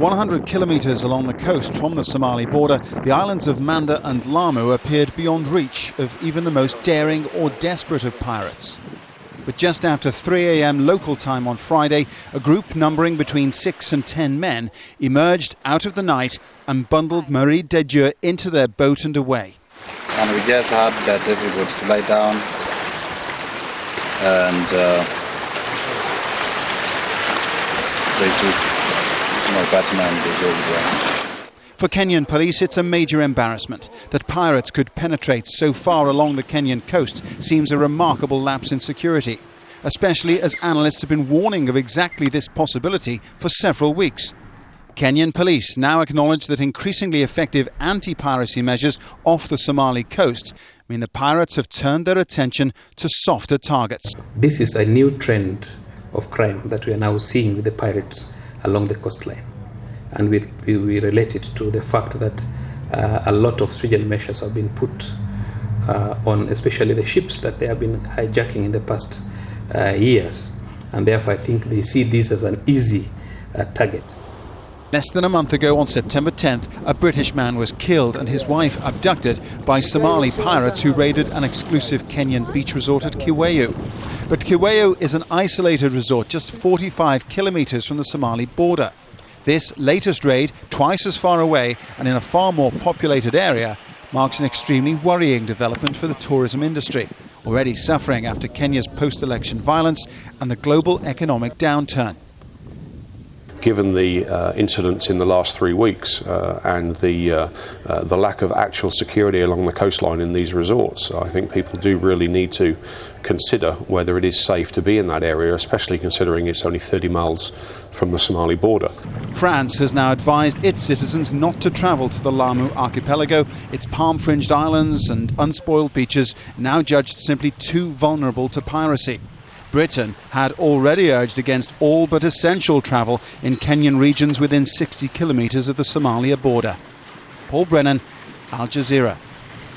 100 kilometres along the coast from the Somali border, the islands of Manda and Lamu appeared beyond reach of even the most daring or desperate of pirates. But just after 3 a.m. local time on Friday, a group numbering between 6 and 10 men emerged out of the night and bundled Marie de Dieu into their boat and away. And we just had that everybody to lie down and they took my partner and they go away. For Kenyan police, it's a major embarrassment. That pirates could penetrate so far along the Kenyan coast seems a remarkable lapse in security, especially as analysts have been warning of exactly this possibility for several weeks. Kenyan police now acknowledge that increasingly effective anti-piracy measures off the Somali coast mean the pirates have turned their attention to softer targets. This is a new trend of crime that we are now seeing with the pirates along the coastline. And we relate it to the fact that a lot of stringent measures have been put on especially the ships that they have been hijacking in the past years. And therefore I think they see this as an easy target. Less than a month ago, on September 10th, a British man was killed and his wife abducted by Somali pirates who raided an exclusive Kenyan beach resort at Kiweyu. But Kiweyu is an isolated resort just 45 kilometres from the Somali border. This latest raid, twice as far away and in a far more populated area, marks an extremely worrying development for the tourism industry, already suffering after Kenya's post-election violence and the global economic downturn. Given the incidents in the last 3 weeks and the lack of actual security along the coastline in these resorts, I think people do really need to consider whether it is safe to be in that area, especially considering it's only 30 miles from the Somali border. France has now advised its citizens not to travel to the Lamu archipelago, its palm-fringed islands and unspoiled beaches now judged simply too vulnerable to piracy. Britain had already urged against all but essential travel in Kenyan regions within 60 kilometres of the Somalia border. Paul Brennan, Al Jazeera.